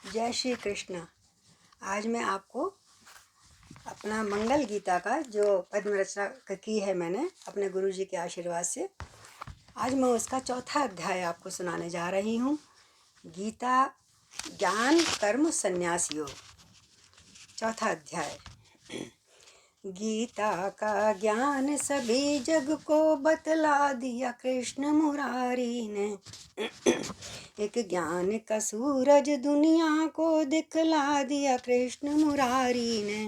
जय श्री कृष्ण। आज मैं आपको अपना मंगल गीता का जो पद्म रचना की है मैंने अपने गुरु जी के आशीर्वाद से, आज मैं उसका चौथा अध्याय आपको सुनाने जा रही हूँ। गीता ज्ञान कर्म संन्यास योग, चौथा अध्याय। गीता का ज्ञान सभी जग को बतला दिया कृष्ण मुरारी ने। एक ज्ञान का सूरज दुनिया को दिखला दिया कृष्ण मुरारी ने।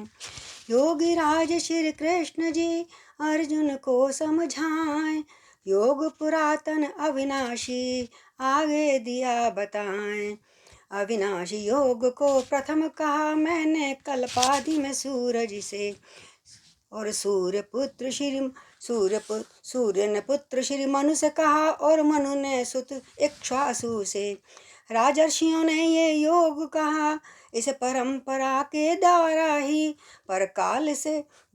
योगी राज श्री कृष्ण जी अर्जुन को समझाएं, योग पुरातन अविनाशी आगे दिया बताएं। अविनाशी योग को प्रथम कहा मैंने कल्पादि में सूरज से, और सूर्य ने पुत्र श्री मनु से कहा, और मनु ने सुत इक्ष्वासु से। राजर्षियों ने ये योग कहा इस परंपरा के द्वारा ही,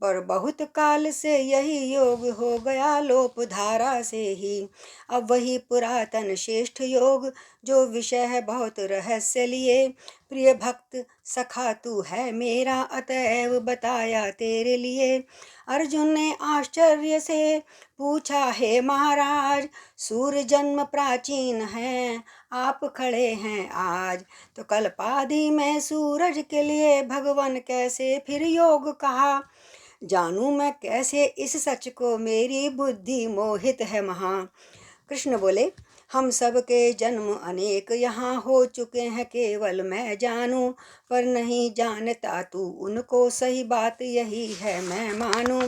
पर बहुत काल से यही योग हो गया लोप धारा से ही। अब वही पुरातन श्रेष्ठ योग जो विषय है बहुत रहस्य लिए, प्रिय भक्त सखा तू है मेरा अतएव बताया तेरे लिए। अर्जुन ने आश्चर्य से पूछा हे महाराज, सूर्य जन्म प्राचीन है आप खड़े हैं आज, तो कल्पादि में सूरज के लिए भगवान कैसे फिर योग कहा। जानूं मैं कैसे इस सच को, मेरी बुद्धि मोहित है महा। कृष्ण बोले, हम सब के जन्म अनेक यहाँ हो चुके हैं, केवल मैं जानूं पर नहीं जानता तू उनको, सही बात यही है मैं मानूं।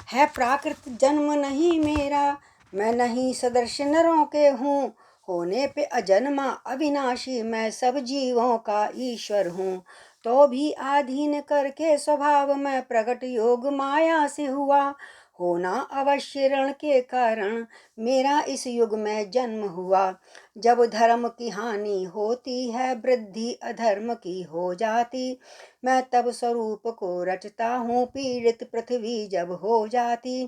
है प्राकृत जन्म नहीं मेरा, मैं नहीं सदृश नरों के हूँ, होने पे अजन्मा अविनाशी मैं सब जीवों का ईश्वर हूँ। तो भी आधीन करके स्वभाव में प्रकट योग माया से हुआ, होना अवश्य ऋण के कारण मेरा इस युग में जन्म हुआ। जब धर्म की हानि होती है वृद्धि अधर्म की हो जाती, मैं तब स्वरूप को रचता हूँ पीड़ित पृथ्वी जब हो जाती।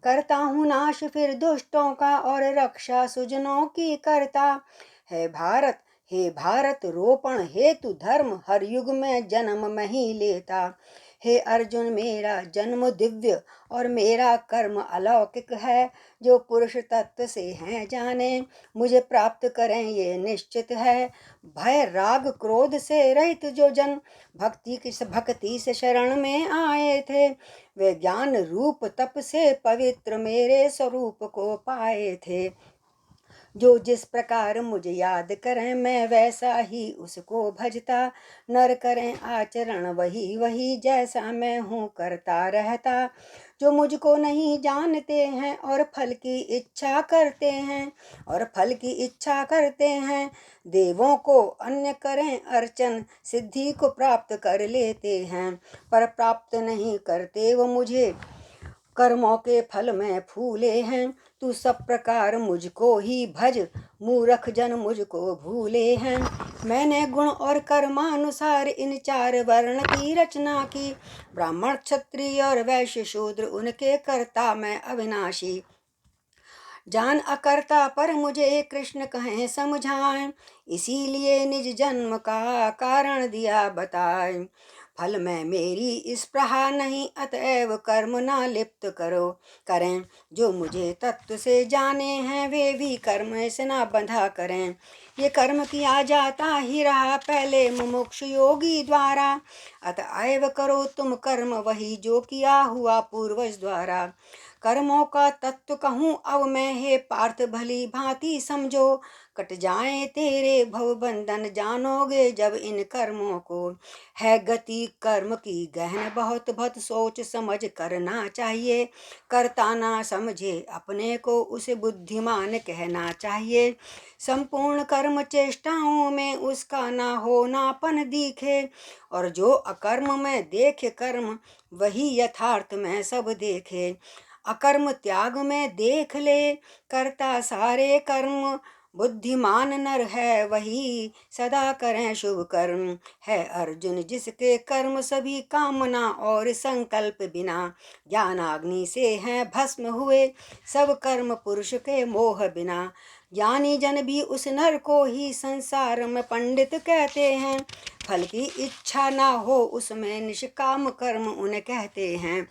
करता हूँ नाश फिर दुष्टों का और रक्षा सुजनों की करता। हे भारत रोपण हेतु धर्म हर युग में जन्म मैं ही लेता। हे अर्जुन मेरा जन्म दिव्य और मेरा कर्म अलौकिक है, जो पुरुष तत्व से हैं जाने मुझे प्राप्त करें ये निश्चित है। भय राग क्रोध से रहित जो जन भक्ति से शरण में आए थे, वे ज्ञान रूप तप से पवित्र मेरे स्वरूप को पाए थे। जो जिस प्रकार मुझे याद करें मैं वैसा ही उसको भजता, नर करें आचरण वही वही जैसा मैं हूँ करता रहता। जो मुझको नहीं जानते हैं और फल की इच्छा करते हैं, देवों को अन्य करें अर्चन सिद्धि को प्राप्त कर लेते हैं, पर प्राप्त नहीं करते वो मुझे कर्मों के फल में फूले हैं। तू सब प्रकार मुझको ही भज, मूर्ख जन मुझको भूले हैं। मैंने गुण और कर्मानुसार इन चार वर्ण की रचना की, ब्राह्मण क्षत्रिय और वैश्य शूद्र उनके कर्ता मैं अविनाशी। जान अकर्ता पर मुझे कृष्ण कहें समझाएं, इसीलिए निज जन्म का कारण दिया बताएं। फल में मेरी स्पृहा नहीं अतएव कर्म ना लिप्त करें। जो मुझे तत्व से जाने हैं वे भी कर्म से ना बंधा करें। ये कर्म किया जाता ही रहा पहले मुमुक्षु योगी द्वारा, अतएव करो तुम कर्म वही जो किया हुआ पूर्वज द्वारा। कर्मों का तत्व कहूँ अब मैं हे पार्थ भली भांति समझो, कट जाए तेरे भव बंधन जानोगे जब इन कर्मों को। है गति कर्म की गहन बहुत बहुत सोच समझ करना चाहिए, करता ना समझे अपने को उसे बुद्धिमान कहना चाहिए। संपूर्ण कर्म चेष्टाओं में उसका ना होनापन दिखे, और जो अकर्म में देखे कर्म वही यथार्थ में सब देखे। अकर्म त्याग में देख ले करता सारे कर्म, बुद्धिमान नर है वही सदा करें शुभ कर्म। है अर्जुन जिसके कर्म सभी कामना और संकल्प बिना, ज्ञानाग्नि से हैं भस्म हुए सब कर्म पुरुष के मोह बिना। ज्ञानी जन भी उस नर को ही संसार में पंडित कहते हैं, फल की इच्छा ना हो उसमें निष्काम कर्म उन्हें कहते हैं।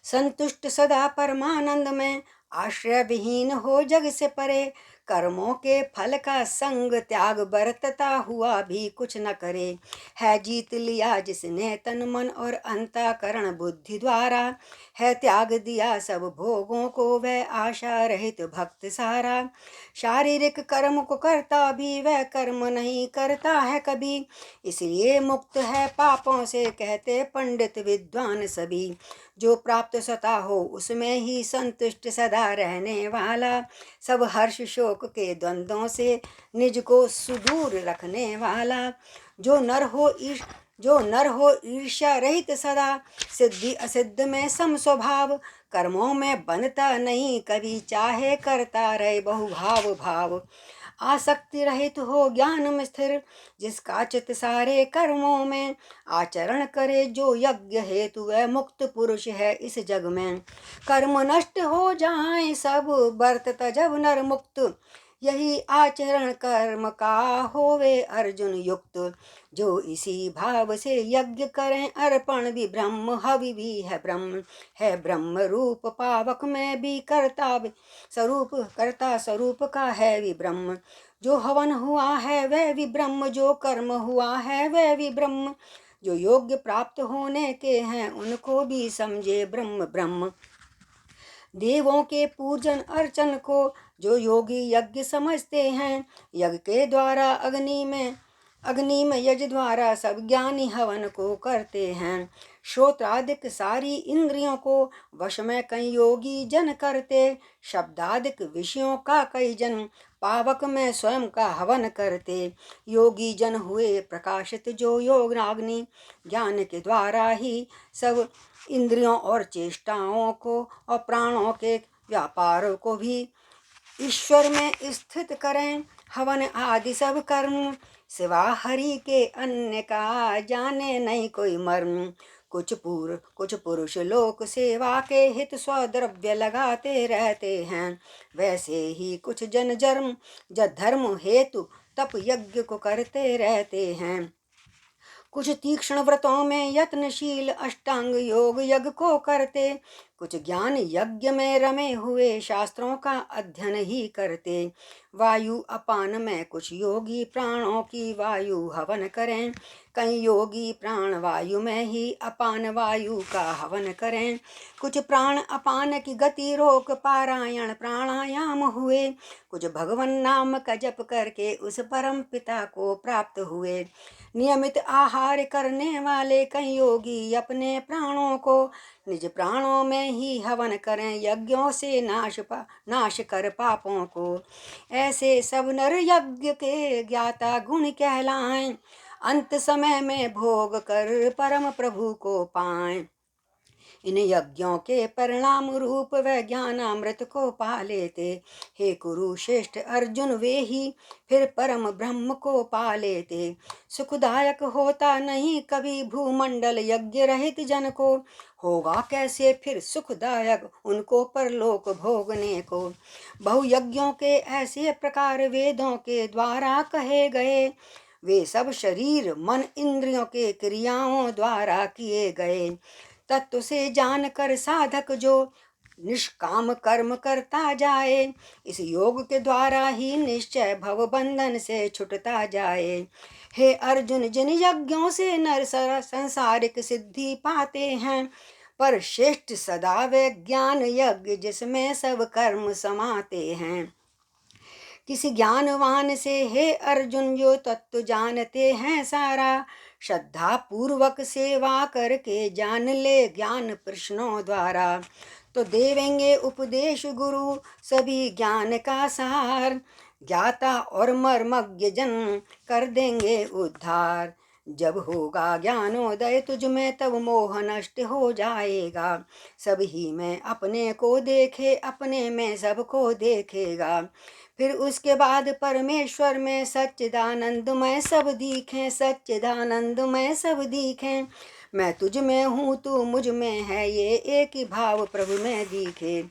संतुष्ट सदा परमानंद में आश्रय विहीन हो जग से परे, कर्मों के फल का संग त्याग बरतता हुआ भी कुछ न करे। है जीत लिया जिसने तन मन और अंतःकरण बुद्धि द्वारा, है त्याग दिया सब भोगों को वह आशा रहित भक्त सारा। शारीरिक कर्म को करता भी वह कर्म नहीं करता है कभी, इसलिए मुक्त है पापों से कहते पंडित विद्वान सभी। जो प्राप्त सता हो उसमें ही संतुष्ट सदा रहने वाला, सब हर्ष शोक के द्वंद्वों से निज को सुदूर रखने वाला। जो नर हो ईर्ष्या रहित सदा, सिद्धि असिद्ध में सम स्वभाव, कर्मों में बनता नहीं कभी चाहे करता रहे बहुभाव भाव। आसक्ति रहित हो ज्ञान में स्थिर, जिसका चित सारे कर्मों में, आचरण करे जो यज्ञ हेतु वह मुक्त पुरुष है इस जग में। कर्म नष्ट हो जाए सब बरतत जब नर मुक्त, यही आचरण कर्म का होवे अर्जुन युक्त। जो इसी भाव से यज्ञ करें अर्पण भी ब्रह्म हवि भी है ब्रह्म रूप पावक में भी करता स्वरूप का है भी ब्रह्म। जो हवन हुआ है वह भी ब्रह्म, जो कर्म हुआ है वह भी ब्रह्म। जो योग्य प्राप्त होने के हैं उनको भी समझे ब्रह्म ब्रह्म। देवों के पूजन अर्चन को जो योगी यज्ञ समझते हैं, यज्ञ के द्वारा अग्नि में यज्ञ द्वारा सब ज्ञानी हवन को करते हैं। श्रोत्रादिक सारी इंद्रियों को वश में कई योगी जन करते, शब्दादिक विषयों का कई जन पावक में स्वयं का हवन करते। योगी जन हुए प्रकाशित जो योगाग्नि, ज्ञान के द्वारा ही सब इंद्रियों और चेष्टाओं को और प्राणों के व्यापार को भी ईश्वर में स्थित करें। हवन आदि सब कर्म सिवा हरि के अन्य का जाने नहीं कोई मर्म। कुछ पुरुष लोक सेवा के हित स्वद्रव्य लगाते रहते हैं, वैसे ही कुछ जन धर्म हेतु तप यज्ञ को करते रहते हैं। कुछ तीक्ष्ण व्रतों में यत्नशील अष्टांग योग यज्ञ को करते, कुछ ज्ञान यज्ञ में रमे हुए शास्त्रों का अध्ययन ही करते। वायु अपान में कुछ योगी प्राणों की वायु हवन करें, कई योगी प्राण वायु में ही अपान वायु का हवन करें। कुछ प्राण अपान की गति रोक पारायण प्राणायाम हुए, कुछ भगवन नाम का जप करके उस परम पिता को प्राप्त हुए। नियमित आहार करने वाले कई योगी अपने प्राणों को निज प्राणों में ही हवन करें, यज्ञों से नाश कर पापों को। ऐसे सब नर यज्ञ के ज्ञाता गुण कहलाएं, अंत समय में भोग कर परम प्रभु को पाएं। इन यज्ञों के परिणाम रूप वह ज्ञानामृत को पा लेते। हे कुरुश्रेष्ठ अर्जुन वे ही फिर परम ब्रह्म को पा लेते। सुखदायक होता नहीं कभी भूमंडल यज्ञ रहित जन को, होगा कैसे फिर सुखदायक उनको परलोक भोगने को। बहुयज्ञों के ऐसे प्रकार वेदों के द्वारा कहे गए, वे सब शरीर मन इंद्रियों के क्रियाओं द्वारा किए गए। तत्व से जानकर साधक जो निष्काम कर्म करता जाए, इस योग के द्वारा ही निश्चय भव बंधन से छुटता जाए। हे अर्जुन जिन यज्ञों से नर संसारिक सिद्धि पाते हैं, पर श्रेष्ठ सदा वे ज्ञान यज्ञ जिसमें सब कर्म समाते हैं। किसी ज्ञानवान से हे अर्जुन जो तत्व जानते हैं सारा, श्रद्धा पूर्वक सेवा करके जान ले ज्ञान प्रश्नों द्वारा। तो देवेंगे उपदेश गुरु सभी ज्ञान का सार, ज्ञाता और मर्मज्ञ जन कर देंगे उद्धार। जब होगा ज्ञानोदय तुझ में तब मोह नष्ट हो जाएगा। सब ही में अपने को देखे, अपने में सबको देखेगा। फिर उसके बाद परमेश्वर में सच्चिदानंदमय सब दिखें, सच्चिदानंदमय सब दिखें। मैं तुझ में हूँ तू मुझ में है, ये एक ही भाव प्रभु में दिखे।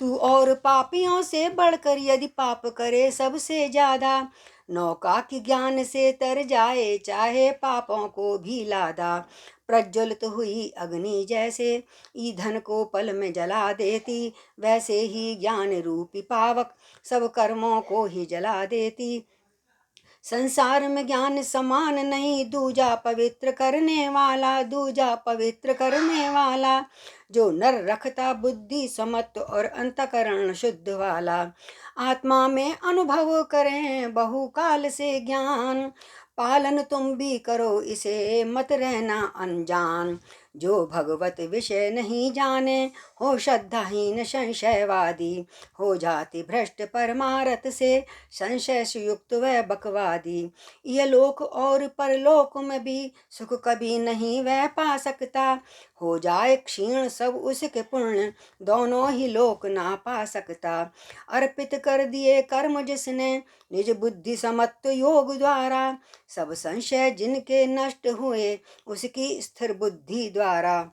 तू और पापियों से बढ़कर यदि पाप करे सबसे ज्यादा, नौका की ज्ञान से तर जाए चाहे पापों को भी लादा। प्रज्वलित हुई अग्नि जैसे ईंधन को पल में जला देती, वैसे ही ज्ञान रूपी पावक सब कर्मों को ही जला देती। संसार में ज्ञान समान नहीं, दूजा पवित्र करने वाला, दूजा पवित्र करने वाला। जो नर रखता बुद्धि समत्व और अंतकरण शुद्ध वाला। आत्मा में अनुभव करें बहुकाल से ज्ञान, पालन तुम भी करो इसे मत रहना अनजान। जो भगवत विषय नहीं जाने हो श्रद्धाहीन संशयवादी, हो जाति भ्रष्ट परमारथ से संशय से युक्त वह बकवादी। यह लोक और परलोक में भी सुख कभी नहीं वह पा सकता, हो जाए क्षीण सब उसके पुण्य दोनों ही लोक ना पा सकता। अर्पित कर दिए कर्म जिसने निज बुद्धि समत्व योग द्वारा, सब संशय जिनके नष्ट हुए उसकी स्थिर बुद्धि द्वारा,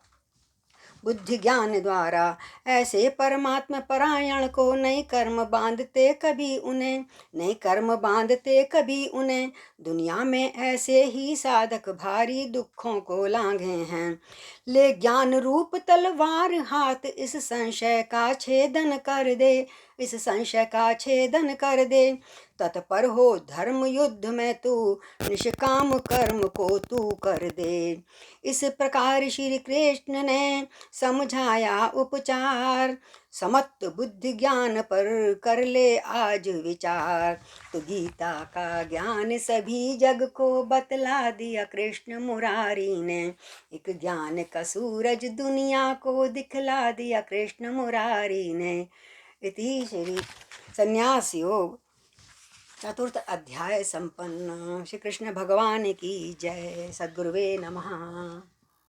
बुद्धि ज्ञान द्वारा। ऐसे परमात्मा परायण को नहीं कर्म बांधते कभी उन्हें, नहीं कर्म बांधते कभी उन्हें। दुनिया में ऐसे ही साधक भारी दुखों को लांघे हैं। ले ज्ञान रूप तलवार हाथ, इस संशय का छेदन कर दे, इस संशय का छेदन कर दे। तत्पर हो धर्म युद्ध में तू, निष्काम कर्म को तू कर दे। इस प्रकार श्री कृष्ण ने समझाया उपचार, समत्व बुद्धि ज्ञान पर कर ले आज विचार। तो गीता का ज्ञान सभी जग को बतला दिया कृष्ण मुरारी ने, एक ज्ञान का सूरज दुनिया को दिखला दिया कृष्ण मुरारी ने। इति श्री संन्यास योग चतुर्थ अध्याय संपन्न। श्री कृष्ण भगवान की जय। सद्गुरुवे नमः।